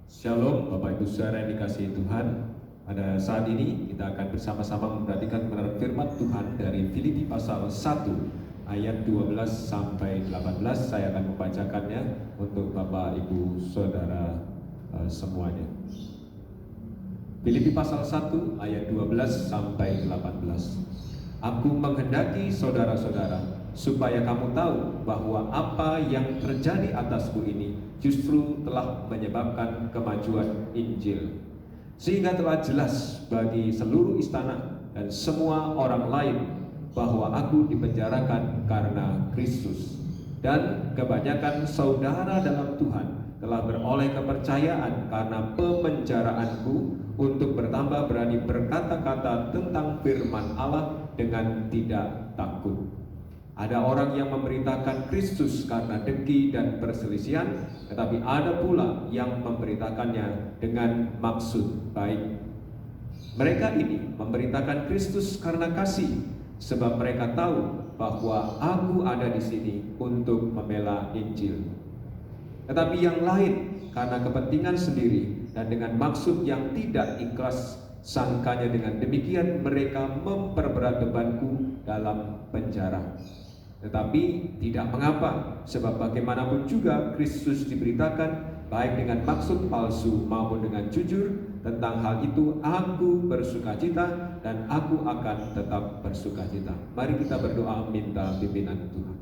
Shalom Bapak Ibu Saudara yang dikasihi Tuhan. Pada saat ini kita akan bersama-sama memperhatikan kebenaran firman Tuhan dari Filipi pasal 1 ayat 12 sampai 18. Saya akan membacakannya untuk Bapak Ibu Saudara semuanya. Filipi pasal 1 ayat 12 sampai 18. Aku menghendaki saudara-saudara supaya kamu tahu bahwa apa yang terjadi atasku ini justru telah menyebabkan kemajuan Injil, sehingga telah jelas bagi seluruh istana dan semua orang lain bahwa aku dipenjarakan karena Kristus. Dan kebanyakan saudara dalam Tuhan telah beroleh kepercayaan karena pemenjaraanku untuk bertambah berani berkata-kata tentang firman Allah dengan tidak takut. Ada orang yang memberitakan Kristus karena dengki dan perselisihan, tetapi ada pula yang memberitakannya dengan maksud baik. Mereka ini memberitakan Kristus karena kasih, sebab mereka tahu bahwa aku ada di sini untuk membela Injil. Tetapi yang lain karena kepentingan sendiri dan dengan maksud yang tidak ikhlas, sangkanya dengan demikian mereka memperberat bebanku dalam penjara. Tetapi tidak mengapa, sebab bagaimanapun juga Kristus diberitakan, baik dengan maksud palsu maupun dengan jujur. Tentang hal itu aku bersukacita dan aku akan tetap bersukacita. Mari kita berdoa minta pimpinan Tuhan.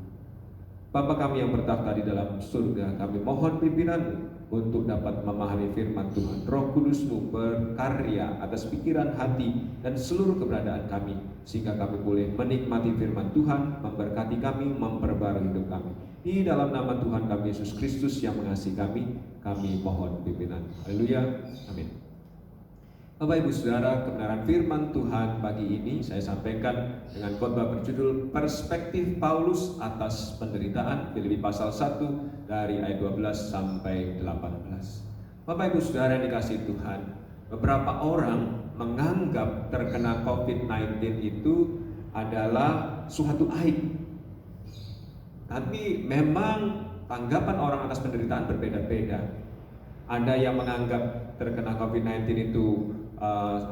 Bapa kami yang bertakhta di dalam surga, kami mohon pimpinan-Mu untuk dapat memahami firman Tuhan. Roh Kudus-Mu berkarya atas pikiran, hati, dan seluruh keberadaan kami, sehingga kami boleh menikmati firman Tuhan, memberkati kami, memperbarui hidup kami. Di dalam nama Tuhan kami Yesus Kristus yang mengasihi kami mohon pimpinan. Haleluya, amin. Bapak Ibu Saudara, kebenaran firman Tuhan pagi ini saya sampaikan dengan khotbah berjudul Perspektif Paulus atas Penderitaan, Filipi pasal 1 dari ayat 12 sampai 18. Bapak Ibu Saudara yang dikasihi Tuhan, beberapa orang menganggap terkena COVID-19 itu adalah suatu aib. Tapi memang tanggapan orang atas penderitaan berbeda-beda. Ada yang menganggap terkena COVID-19 itu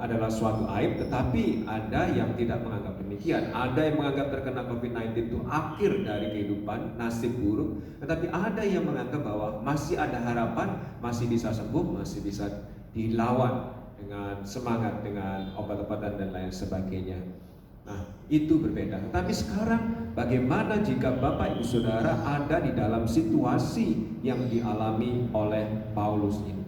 adalah suatu aib, tetapi ada yang tidak menganggap demikian. Ada yang menganggap terkena COVID-19 itu akhir dari kehidupan, nasib buruk. Tetapi ada yang menganggap bahwa masih ada harapan, masih bisa sembuh, masih bisa dilawan dengan semangat, dengan obat-obatan dan lain sebagainya. Nah, itu berbeda. Tapi sekarang bagaimana jika Bapak Ibu Saudara ada di dalam situasi yang dialami oleh Paulus ini?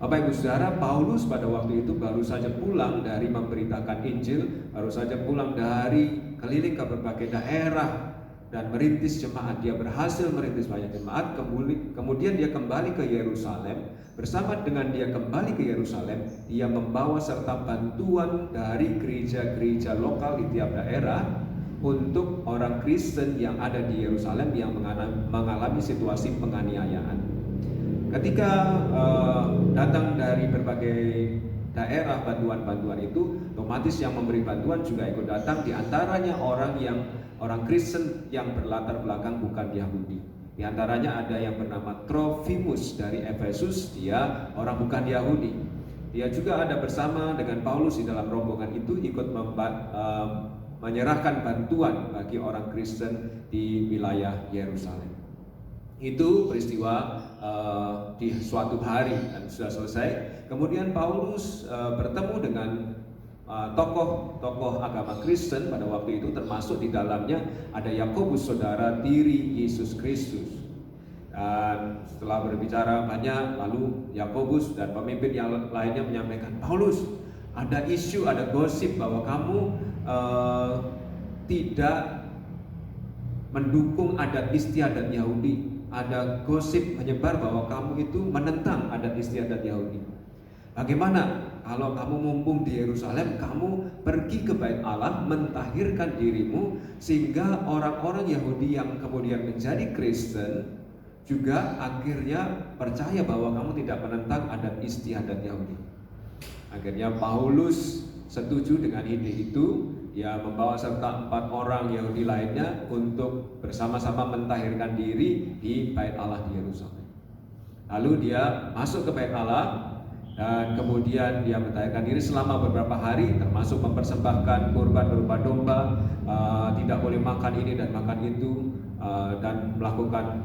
Bapak Ibu Saudara, Paulus pada waktu itu baru saja pulang dari memberitakan Injil, baru saja pulang dari keliling ke berbagai daerah dan merintis jemaat. Dia berhasil merintis banyak jemaat, kemudian dia kembali ke Yerusalem. Bersama dengan dia kembali ke Yerusalem, dia membawa serta bantuan dari gereja-gereja lokal di tiap daerah untuk orang Kristen yang ada di Yerusalem yang mengalami situasi penganiayaan. Ketika datang dari berbagai daerah bantuan-bantuan itu, otomatis yang memberi bantuan juga ikut datang, di antaranya orang Kristen yang berlatar belakang bukan Yahudi. Di antaranya ada yang bernama Trofimus dari Efesus, dia orang bukan Yahudi. Dia juga ada bersama dengan Paulus di dalam rombongan itu, ikut menyerahkan bantuan bagi orang Kristen di wilayah Yerusalem. Itu peristiwa di suatu hari dan sudah selesai. Kemudian Paulus bertemu dengan tokoh-tokoh agama Kristen pada waktu itu, termasuk di dalamnya ada Yakobus, saudara tiri Yesus Kristus. Dan setelah berbicara banyak, lalu Yakobus dan pemimpin yang lainnya menyampaikan, Paulus, ada isu, ada gosip bahwa kamu tidak mendukung adat istiadat Yahudi. Ada gosip menyebar bahwa kamu itu menentang adat istiadat Yahudi. Bagaimana kalau kamu mumpung di Yerusalem, kamu pergi ke Bait Allah, mentahirkan dirimu, sehingga orang-orang Yahudi yang kemudian menjadi Kristen juga akhirnya percaya bahwa kamu tidak menentang adat istiadat Yahudi. Akhirnya Paulus setuju dengan ide itu. Dia membawa serta 4 orang Yahudi lainnya untuk bersama-sama mentahirkan diri di Bait Allah di Yerusalem. Lalu dia masuk ke bait Allah dan kemudian dia mentahirkan diri selama beberapa hari, termasuk mempersembahkan kurban berupa domba, tidak boleh makan ini dan makan itu, dan melakukan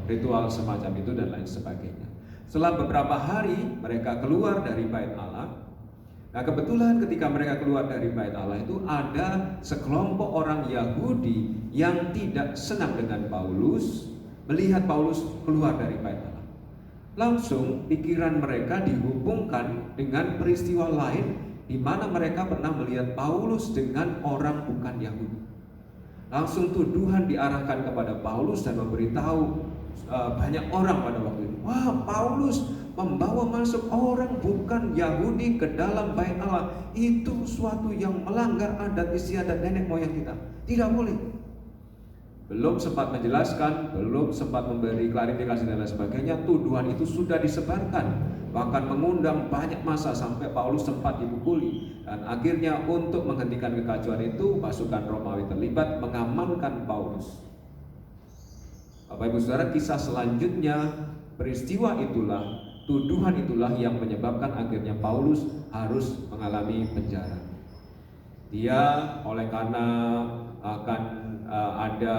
ritual semacam itu dan lain sebagainya. Setelah beberapa hari mereka keluar dari bait Allah. Nah, kebetulan ketika mereka keluar dari bait Allah itu ada sekelompok orang Yahudi yang tidak senang dengan Paulus, melihat Paulus keluar dari bait Allah. Langsung pikiran mereka dihubungkan dengan peristiwa lain di mana mereka pernah melihat Paulus dengan orang bukan Yahudi. Langsung tuduhan diarahkan kepada Paulus dan memberitahu banyak orang pada waktu itu, wah, Paulus membawa masuk orang bukan Yahudi ke dalam bait Allah. Itu suatu yang melanggar adat istiadat nenek moyang kita. Tidak boleh. Belum sempat menjelaskan, belum sempat memberi klarifikasi dan lain sebagainya, tuduhan itu sudah disebarkan, bahkan mengundang banyak massa sampai Paulus sempat dipukuli. Dan akhirnya untuk menghentikan kekacauan itu, pasukan Romawi terlibat mengamankan Paulus. Bapak Ibu Saudara, kisah selanjutnya, peristiwa itulah, tuduhan itulah yang menyebabkan akhirnya Paulus harus mengalami penjara. Dia oleh karena akan ada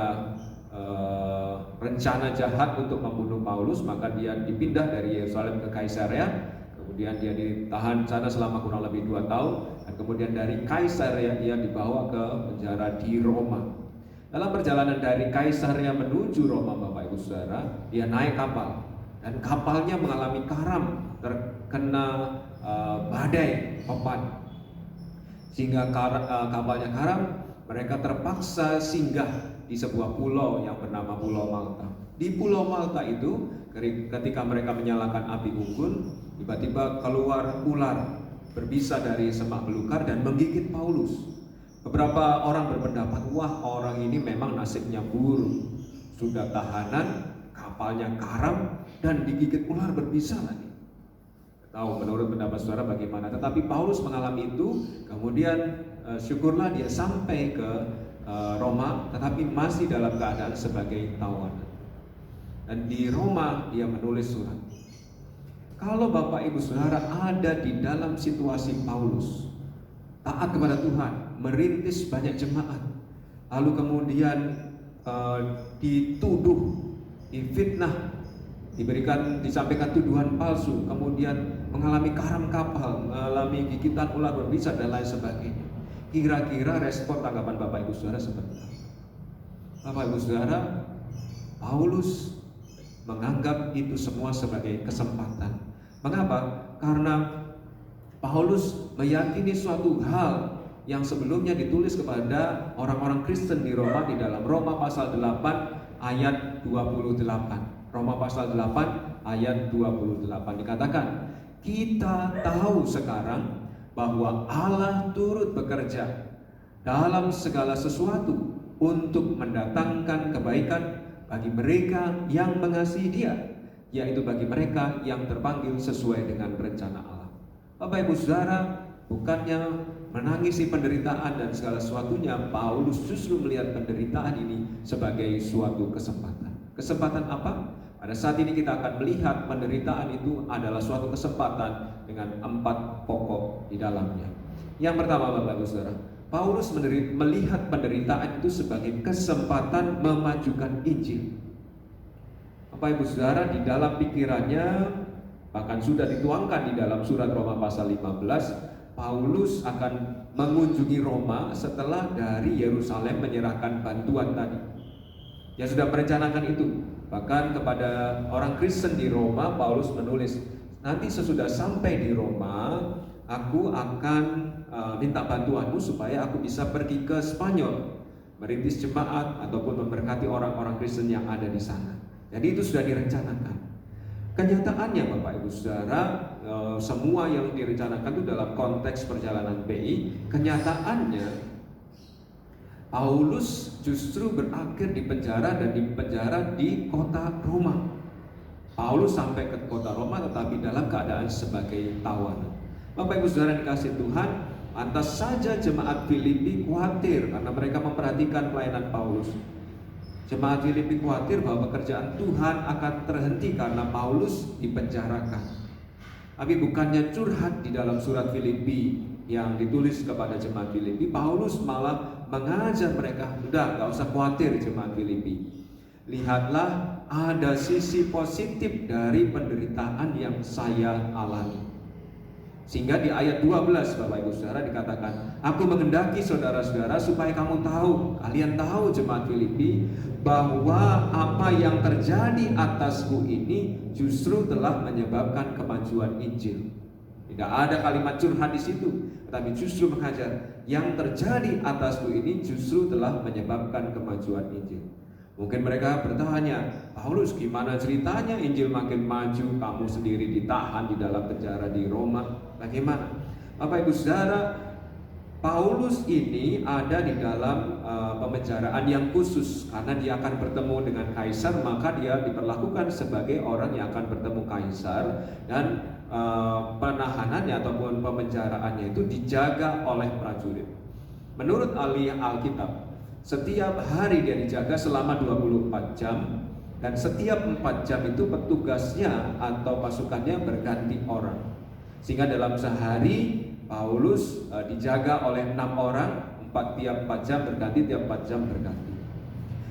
rencana jahat untuk membunuh Paulus, maka dia dipindah dari Yerusalem ke Kaisarea. Kemudian dia ditahan sana selama kurang lebih 2 tahun, dan kemudian dari Kaisarea dia dibawa ke penjara di Roma. Dalam perjalanan dari Kaisarea menuju Roma, Bapak Ibu Saudara, dia naik kapal dan kapalnya mengalami karam, terkena badai opan, sehingga kapalnya karam. Mereka terpaksa singgah di sebuah pulau yang bernama Pulau Malta. Di Pulau Malta itu, ketika mereka menyalakan api unggun, tiba-tiba keluar ular berbisa dari semak belukar dan menggigit Paulus. Beberapa orang berpendapat, wah, orang ini memang nasibnya buruk. Sudah tahanan, kapalnya karam, dan digigit ular berbisa lagi. Tahu menurut pendapat saudara bagaimana? Tetapi Paulus mengalami itu, kemudian syukurlah dia sampai ke Roma, tetapi masih dalam keadaan sebagai tawanan. Dan di Roma dia menulis surat. Kalau Bapak Ibu Saudara ada di dalam situasi Paulus, taat kepada Tuhan, merintis banyak jemaat, lalu kemudian dituduh, difitnah, disampaikan tuduhan palsu, kemudian mengalami karam kapal, mengalami gigitan ular berbisa dan lain sebagainya. Kira-kira respon tanggapan Bapak Ibu Saudara seperti apa? Bapak Ibu Saudara, Paulus menganggap itu semua sebagai kesempatan. Mengapa? Karena Paulus meyakini suatu hal yang sebelumnya ditulis kepada orang-orang Kristen di Roma, di dalam Roma pasal 8 ayat 28. Roma pasal 8 ayat 28 dikatakan, kita tahu sekarang bahwa Allah turut bekerja dalam segala sesuatu untuk mendatangkan kebaikan bagi mereka yang mengasihi Dia, yaitu bagi mereka yang terpanggil sesuai dengan rencana Allah. Bapak Ibu Saudara, bukannya menangisi penderitaan dan segala sesuatunya, Paulus justru melihat penderitaan ini sebagai suatu kesempatan. Kesempatan apa? Pada saat ini kita akan melihat penderitaan itu adalah suatu kesempatan dengan 4 pokok di dalamnya. Yang pertama, Bapak Ibu Saudara, Paulus melihat penderitaan itu sebagai kesempatan memajukan Injil. Bapak Ibu Saudara, di dalam pikirannya, bahkan sudah dituangkan di dalam surat Roma pasal 15, Paulus akan mengunjungi Roma setelah dari Yerusalem menyerahkan bantuan tadi. Dia sudah merencanakan itu. Bahkan kepada orang Kristen di Roma, Paulus menulis, nanti sesudah sampai di Roma, aku akan minta bantuanmu supaya aku bisa pergi ke Spanyol, merintis jemaat ataupun memberkati orang-orang Kristen yang ada di sana. Jadi itu sudah direncanakan. Kenyataannya Bapak Ibu Saudara, semua yang direncanakan itu dalam konteks perjalanan PI. Kenyataannya Paulus justru berakhir di penjara, dan di penjara di kota Roma. Paulus sampai ke kota Roma tetapi dalam keadaan sebagai tawanan. Bapak Ibu Saudara dikasih Tuhan, pantas saja jemaat Filipi khawatir karena mereka memperhatikan pelayanan Paulus. Jemaat Filipi khawatir bahwa pekerjaan Tuhan akan terhenti karena Paulus dipenjarakan. Tapi bukannya curhat di dalam surat Filipi yang ditulis kepada jemaat Filipi, Paulus malah mengajar mereka, udah gak usah khawatir jemaat Filipi. Lihatlah, ada sisi positif dari penderitaan yang saya alami. Sehingga di ayat 12 Bapak Ibu Saudara dikatakan, aku menghendaki saudara-saudara supaya kamu tahu, kalian tahu jemaat Filipi, bahwa apa yang terjadi atasku ini justru telah menyebabkan kemajuan Injil. Tidak ada kalimat curhat di situ, tetapi justru mengajar, yang terjadi atasku ini justru telah menyebabkan kemajuan Injil. Mungkin mereka bertanya, Paulus gimana ceritanya Injil makin maju, kamu sendiri ditahan di dalam penjara di Roma, bagaimana? Bapak Ibu Saudara, Paulus ini ada di dalam pemenjaraan yang khusus karena dia akan bertemu dengan kaisar, maka dia diperlakukan sebagai orang yang akan bertemu kaisar, dan penahanannya ataupun pemenjaraannya itu dijaga oleh prajurit. Menurut ahli Alkitab, setiap hari dia dijaga selama 24 jam, dan setiap 4 jam itu petugasnya atau pasukannya berganti orang. Sehingga dalam sehari Paulus dijaga oleh 6 orang, tiap 4 jam berganti, tiap 4 jam berganti.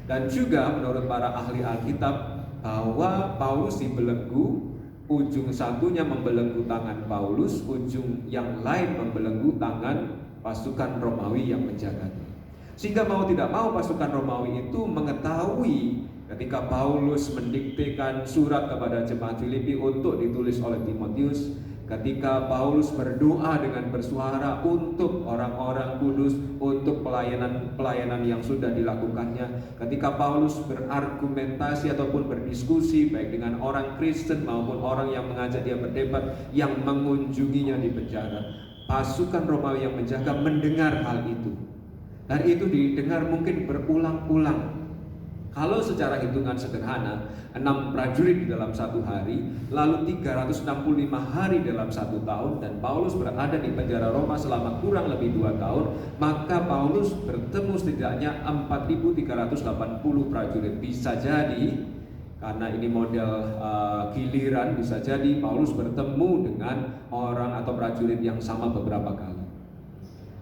Dan juga menurut para ahli Alkitab bahwa Paulus dibelenggu, ujung satunya membelenggu tangan Paulus, ujung yang lain membelenggu tangan pasukan Romawi yang menjaganya. Sehingga mau tidak mau pasukan Romawi itu mengetahui ketika Paulus mendiktekan surat kepada jemaat Filipi untuk ditulis oleh Timotius, ketika Paulus berdoa dengan bersuara untuk orang-orang kudus, untuk pelayanan yang sudah dilakukannya, ketika Paulus berargumentasi ataupun berdiskusi baik dengan orang Kristen maupun orang yang mengajak dia berdebat yang mengunjunginya di penjara, pasukan Romawi yang menjaga mendengar hal itu. Dan itu didengar mungkin berulang-ulang. Kalau secara hitungan sederhana, 6 prajurit di dalam satu hari, lalu 365 hari dalam satu tahun, dan Paulus berada di penjara Roma selama kurang lebih 2 tahun, maka Paulus bertemu setidaknya 4.380 prajurit. Bisa jadi, karena ini model giliran, bisa jadi Paulus bertemu dengan orang atau prajurit yang sama beberapa kali.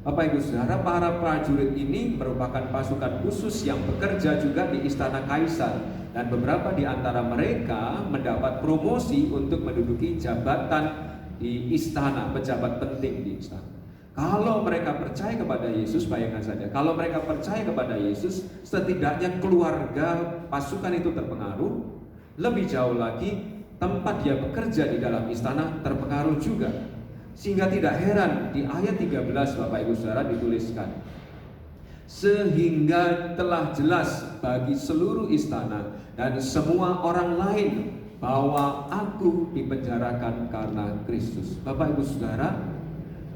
Bapak Ibu Saudara, para prajurit ini merupakan pasukan khusus yang bekerja juga di istana kaisar, dan beberapa di antara mereka mendapat promosi untuk menduduki jabatan di istana, pejabat penting di istana. Kalau mereka percaya kepada Yesus, bayangkan saja, kalau mereka percaya kepada Yesus, setidaknya keluarga pasukan itu terpengaruh. Lebih jauh lagi, tempat dia bekerja di dalam istana terpengaruh juga. Sehingga tidak heran di ayat 13 Bapak Ibu Saudara dituliskan, sehingga telah jelas bagi seluruh istana dan semua orang lain bahwa aku dipenjarakan karena Kristus. Bapak Ibu Saudara,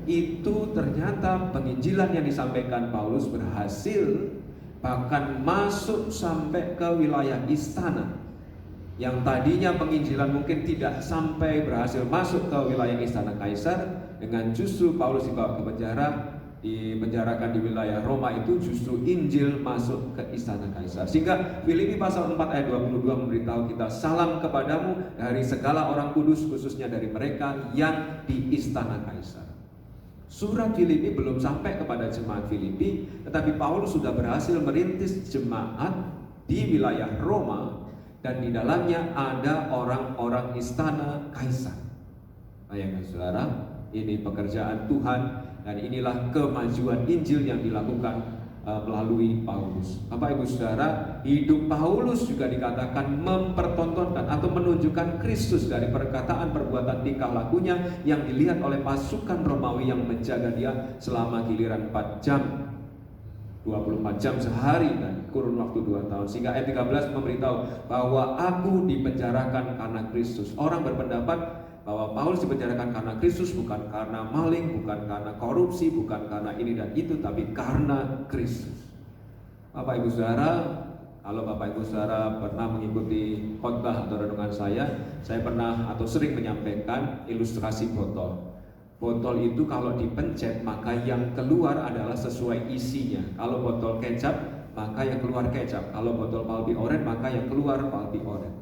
itu ternyata penginjilan yang disampaikan Paulus berhasil, bahkan masuk sampai ke wilayah istana. Yang tadinya penginjilan mungkin tidak sampai berhasil masuk ke wilayah istana kaisar, dengan justru Paulus dibawa ke penjara, dipenjarakan di wilayah Roma, itu justru Injil masuk ke istana kaisar. Sehingga Filipi pasal 4 ayat 22 memberitahu kita, salam kepadamu dari segala orang kudus, khususnya dari mereka yang di istana kaisar. Surat Filipi belum sampai kepada jemaat Filipi, tetapi Paulus sudah berhasil merintis jemaat di wilayah Roma, dan di dalamnya ada orang-orang istana kaisar. Bayangkan saudara, ini pekerjaan Tuhan, dan inilah kemajuan Injil yang dilakukan melalui Paulus. Bapak Ibu Saudara, hidup Paulus juga dikatakan mempertontonkan atau menunjukkan Kristus dari perkataan, perbuatan, tingkah lakunya yang dilihat oleh pasukan Romawi yang menjaga dia selama giliran 4 jam, 24 jam sehari, dan kurun waktu 2 tahun. Sehingga ayat 13 memberitahu bahwa aku dipenjarakan karena Kristus. Orang berpendapat bahwa Paulus dipenjarakan karena Kristus bukan karena maling, bukan karena korupsi, bukan karena ini dan itu, tapi karena Kristus. Bapak Ibu Saudara, kalau Bapak Ibu Saudara pernah mengikuti khotbah atau renungan saya pernah atau sering menyampaikan ilustrasi botol. Botol itu kalau dipencet maka yang keluar adalah sesuai isinya. Kalau botol kecap maka yang keluar kecap. Kalau botol palpi oren, maka yang keluar palpi oren.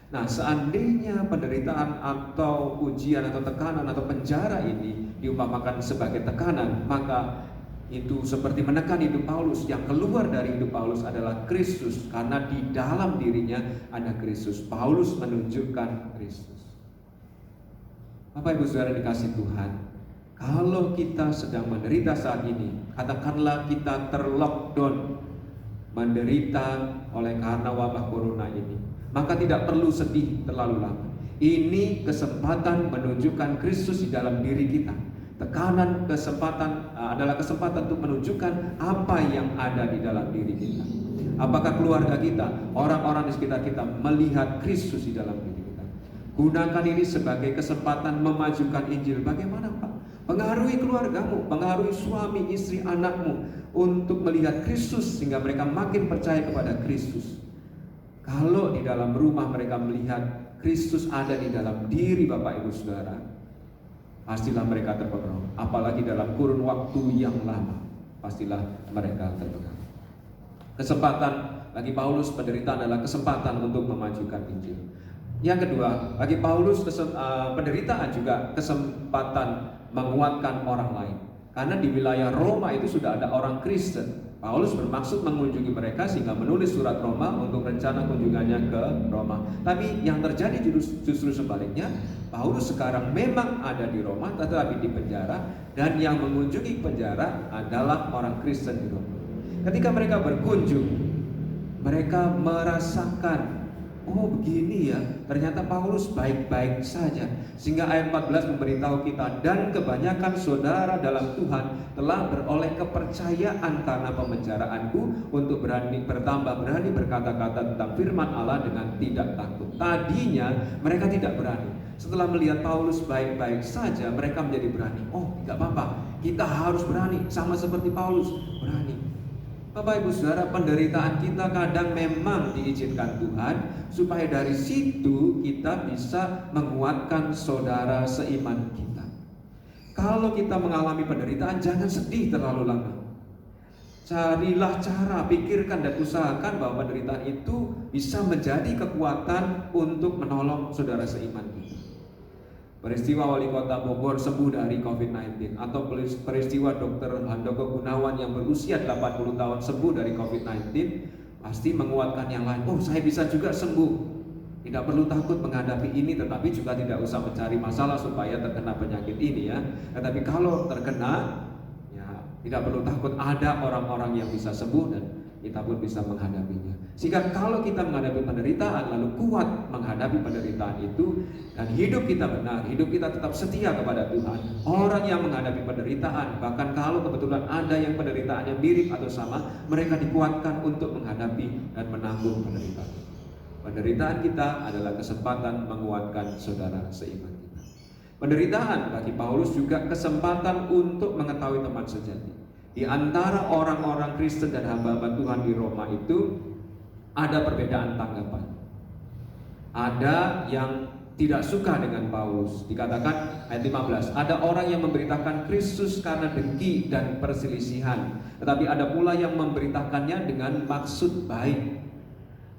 Nah, seandainya penderitaan atau ujian atau tekanan atau penjara ini diumpamakan sebagai tekanan, maka itu seperti menekan hidup Paulus. Yang keluar dari hidup Paulus adalah Kristus, karena di dalam dirinya ada Kristus. Paulus menunjukkan Kristus. Bapak Ibu Saudara dikasih Tuhan, kalau kita sedang menderita saat ini, katakanlah kita terlockdown, menderita oleh karena wabah corona ini, maka tidak perlu sedih terlalu lama. Ini kesempatan menunjukkan Kristus di dalam diri kita. Tekanan kesempatan adalah kesempatan untuk menunjukkan apa yang ada di dalam diri kita. Apakah keluarga kita, orang-orang di sekitar kita melihat Kristus di dalam diri kita? Gunakan ini sebagai kesempatan memajukan Injil. Bagaimana Pak? Pengaruhi keluargamu, pengaruhi suami, istri, anakmu untuk melihat Kristus sehingga mereka makin percaya kepada Kristus. Kalau di dalam rumah mereka melihat Kristus ada di dalam diri Bapak Ibu Saudara, pastilah mereka terpengaruh. Apalagi dalam kurun waktu yang lama, pastilah mereka terpengaruh. Kesempatan bagi Paulus, penderitaan adalah kesempatan untuk memajukan Injil. Yang kedua, bagi Paulus penderitaan juga kesempatan menguatkan orang lain. Karena di wilayah Roma itu sudah ada orang Kristen. Paulus bermaksud mengunjungi mereka sehingga menulis surat Roma untuk rencana kunjungannya ke Roma. Tapi yang terjadi justru sebaliknya. Paulus sekarang memang ada di Roma tetapi di penjara, dan yang mengunjungi penjara adalah orang Kristen di Roma. Ketika mereka berkunjung, mereka merasakan, oh begini ya, ternyata Paulus baik-baik saja. Sehingga ayat 14 memberitahu kita, dan kebanyakan saudara dalam Tuhan telah beroleh kepercayaan karena pemenjaraanku, untuk berani berkata-kata tentang firman Allah dengan tidak takut. Tadinya mereka tidak berani. Setelah melihat Paulus baik-baik saja, mereka menjadi berani. Oh, tidak apa-apa, kita harus berani, sama seperti Paulus, berani. Bapak Ibu Saudara, penderitaan kita kadang memang diizinkan Tuhan supaya dari situ kita bisa menguatkan saudara seiman kita. Kalau kita mengalami penderitaan, jangan sedih terlalu lama. Carilah cara, pikirkan dan usahakan bahwa penderitaan itu bisa menjadi kekuatan untuk menolong saudara seiman kita. Peristiwa wali kota Bogor sembuh dari COVID-19, atau peristiwa Dr. Handoko Gunawan yang berusia 80 tahun sembuh dari COVID-19, pasti menguatkan yang lain. Oh, saya bisa juga sembuh. Tidak perlu takut menghadapi ini, tetapi juga tidak usah mencari masalah supaya terkena penyakit ini ya. Tetapi kalau terkena, ya tidak perlu takut, ada orang-orang yang bisa sembuh dan kita pun bisa menghadapinya. Sehingga kalau kita menghadapi penderitaan lalu kuat menghadapi penderitaan itu, dan hidup kita benar, hidup kita tetap setia kepada Tuhan, orang yang menghadapi penderitaan, bahkan kalau kebetulan ada yang penderitaannya mirip atau sama, mereka dikuatkan untuk menghadapi dan menanggung penderitaan. Penderitaan kita adalah kesempatan menguatkan saudara seiman kita. Penderitaan bagi Paulus juga kesempatan untuk mengetahui teman sejati. Di antara orang-orang Kristen dan hamba-hamba Tuhan di Roma itu ada perbedaan tanggapan. Ada yang tidak suka dengan Paulus. Dikatakan ayat 15, ada orang yang memberitakan Kristus karena dengki dan perselisihan, tetapi ada pula yang memberitakannya dengan maksud baik.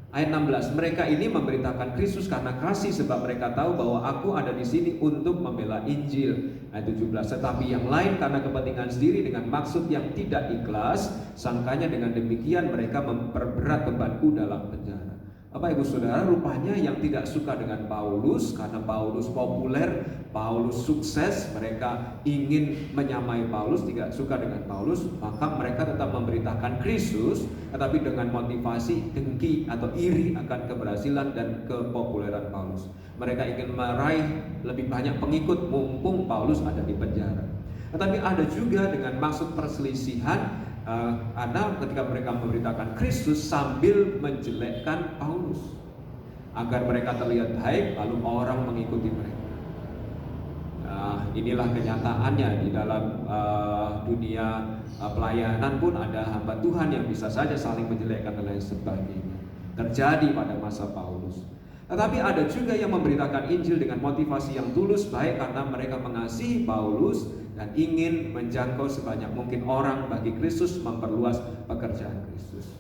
Ayat 16, mereka ini memberitakan Kristus karena kasih, sebab mereka tahu bahwa aku ada di sini untuk membela Injil. Ayat 17, tetapi yang lain karena kepentingan sendiri dengan maksud yang tidak ikhlas, sangkanya dengan demikian mereka memperberat bebanku dalam penjara. Bapak Ibu Saudara, rupanya yang tidak suka dengan Paulus karena Paulus populer, Paulus sukses, mereka ingin menyamai Paulus, tidak suka dengan Paulus, maka mereka tetap memberitakan Kristus, tetapi dengan motivasi dengki atau iri akan keberhasilan dan kepopuleran Paulus. Mereka ingin meraih lebih banyak pengikut mumpung Paulus ada di penjara. Tetapi ada juga dengan maksud perselisihan, karena ketika mereka memberitakan Kristus sambil menjelekkan Paulus agar mereka terlihat baik, lalu orang mengikuti mereka. Inilah kenyataannya di dalam dunia pelayanan pun ada hamba Tuhan yang bisa saja saling menjelekkan dan lain sebagainya. Terjadi pada masa Paulus. Tetapi ada juga yang memberitakan Injil dengan motivasi yang tulus, baik karena mereka mengasihi Paulus dan ingin menjangkau sebanyak mungkin orang bagi Kristus, memperluas pekerjaan Kristus.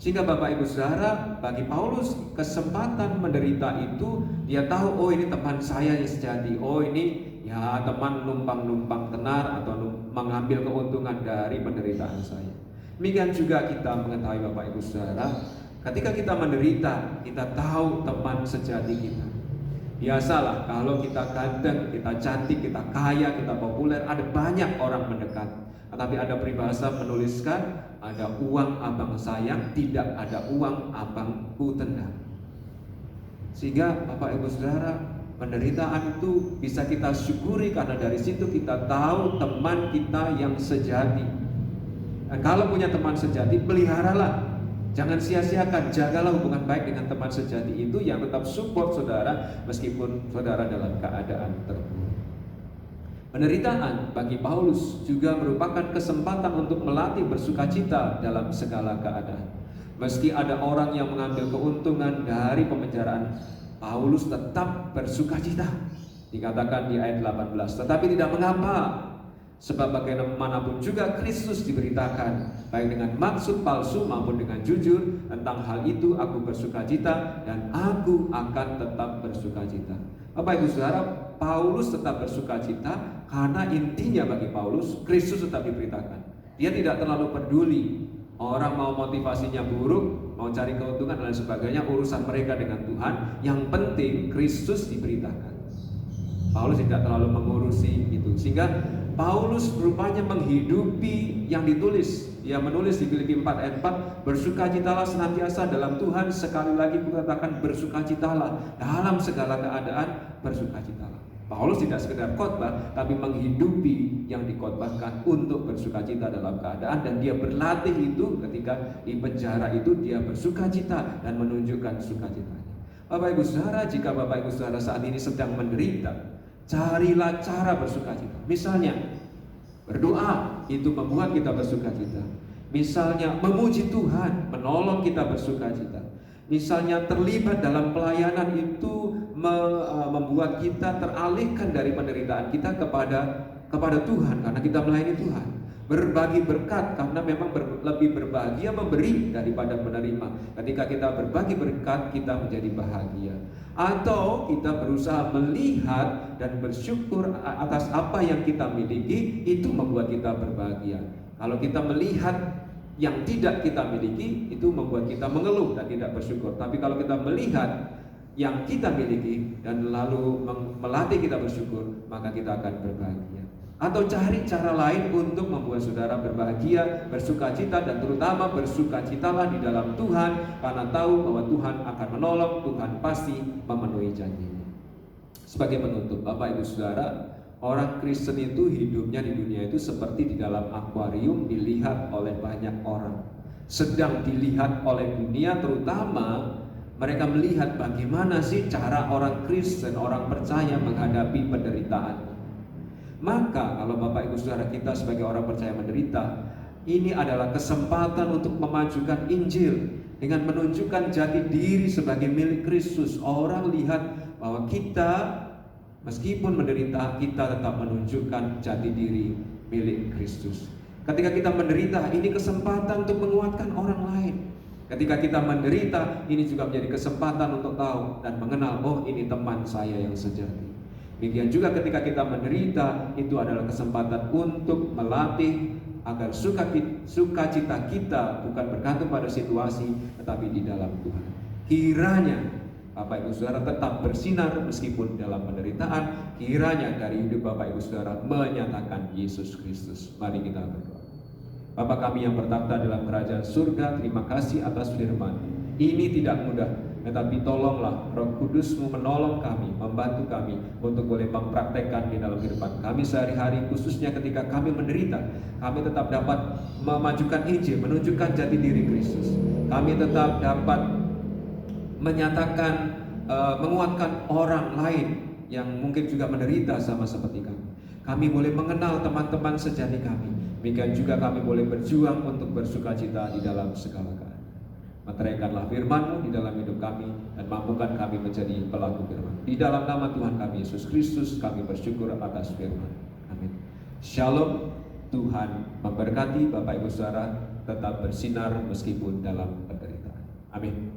Sehingga Bapak Ibu Saudara, bagi Paulus kesempatan menderita itu, dia tahu, oh ini teman saya yang sejati, oh ini ya teman numpang-numpang tenar atau mengambil keuntungan dari penderitaan saya. Demikian juga kita mengetahui Bapak Ibu Saudara, ketika kita menderita, kita tahu teman sejati kita. Biasalah kalau kita ganteng, kita cantik, kita kaya, kita populer, ada banyak orang mendekat. Tetapi ada peribahasa menuliskan, ada uang abang sayang, tidak ada uang abangku tendang. Sehingga Bapak Ibu Saudara, penderitaan itu bisa kita syukuri karena dari situ kita tahu teman kita yang sejati. Dan kalau punya teman sejati, peliharalah. Jangan sia-siakan, jagalah hubungan baik dengan teman sejati itu yang tetap support saudara meskipun saudara dalam keadaan terpuruk. Penderitaan bagi Paulus juga merupakan kesempatan untuk melatih bersukacita dalam segala keadaan. Meski ada orang yang mengambil keuntungan dari pemenjaraan, Paulus tetap bersukacita. Dikatakan di ayat 18, tetapi tidak mengapa. Sebab bagaimanapun juga Kristus diberitakan, baik dengan maksud palsu maupun dengan jujur. Tentang hal itu aku bersukacita dan aku akan tetap bersukacita. Bapak Ibu Saudara, Paulus tetap bersukacita karena intinya bagi Paulus, Kristus tetap diberitakan. Dia tidak terlalu peduli orang mau motivasinya buruk, mau cari keuntungan dan lain sebagainya, urusan mereka dengan Tuhan. Yang penting Kristus diberitakan. Paulus tidak terlalu mengurusi itu, sehingga Paulus rupanya menghidupi yang ditulis. Dia menulis di Filipi 4 ayat 4, bersukacitalah senantiasa dalam Tuhan. Sekali lagi kukatakan bersukacitalah dalam segala keadaan, bersukacitalah. Paulus tidak sekedar khotbah, tapi menghidupi yang dikhotbahkan untuk bersukacita dalam keadaan. Dan dia berlatih itu ketika di penjara itu, dia bersukacita dan menunjukkan sukacitanya. Bapak Ibu Saudara, jika Bapak Ibu Saudara saat ini sedang menderita, carilah cara bersukacita. Misalnya berdoa, itu membuat kita bersukacita. Misalnya memuji Tuhan, menolong kita bersukacita. Misalnya terlibat dalam pelayanan, itu membuat kita teralihkan dari penderitaan kita kepada Tuhan, karena kita melayani Tuhan. Berbagi berkat, karena memang lebih berbahagia memberi daripada menerima. Ketika kita berbagi berkat, kita menjadi bahagia. Atau kita berusaha melihat dan bersyukur atas apa yang kita miliki, itu membuat kita berbahagia. Kalau kita melihat yang tidak kita miliki, itu membuat kita mengeluh dan tidak bersyukur. Tapi kalau kita melihat yang kita miliki dan lalu melatih kita bersyukur, maka kita akan berbahagia. Atau cari cara lain untuk membuat saudara berbahagia, bersukacita, dan terutama bersukacitalah di dalam Tuhan, karena tahu bahwa Tuhan akan menolong, Tuhan pasti memenuhi janjinya. Sebagai penutup, Bapak Ibu Saudara, orang Kristen itu hidupnya di dunia itu seperti di dalam akuarium, dilihat oleh banyak orang, sedang dilihat oleh dunia, terutama mereka melihat bagaimana sih cara orang Kristen, orang percaya menghadapi penderitaan. Maka kalau Bapak Ibu Saudara kita sebagai orang percaya menderita, ini adalah kesempatan untuk memajukan Injil dengan menunjukkan jati diri sebagai milik Kristus. Orang lihat bahwa kita meskipun menderita, kita tetap menunjukkan jati diri milik Kristus. Ketika kita menderita, ini kesempatan untuk menguatkan orang lain. Ketika kita menderita, ini juga menjadi kesempatan untuk tahu dan mengenal, oh ini teman saya yang sejati. Demikian juga ketika kita menderita, itu adalah kesempatan untuk melatih agar sukacita kita bukan bergantung pada situasi, tetapi di dalam Tuhan. Kiranya Bapak Ibu Saudara tetap bersinar meskipun dalam penderitaan. Kiranya dari hidup Bapak Ibu Saudara menyatakan Yesus Kristus. Mari kita berdoa. Bapa kami yang bertakhta dalam kerajaan surga, terima kasih atas firman. Ini tidak mudah, tetapi tolonglah Roh Kudus-Mu menolong kami, membantu kami untuk boleh mempraktekkan di dalam kehidupan kami sehari-hari, khususnya ketika kami menderita. Kami tetap dapat memajukan Injil, menunjukkan jati diri Kristus. Kami tetap dapat menyatakan, menguatkan orang lain yang mungkin juga menderita sama seperti kami. Kami boleh mengenal teman-teman sejati kami. Demikian juga kami boleh berjuang untuk bersukacita di dalam segala keadaan. Meteraikanlah firman-Mu di dalam hidup kami dan mampukan kami menjadi pelaku firman. Di dalam nama Tuhan kami Yesus Kristus kami bersyukur atas firman. Amin. Shalom. Tuhan memberkati Bapak Ibu Saudara, tetap bersinar meskipun dalam penderitaan. Amin.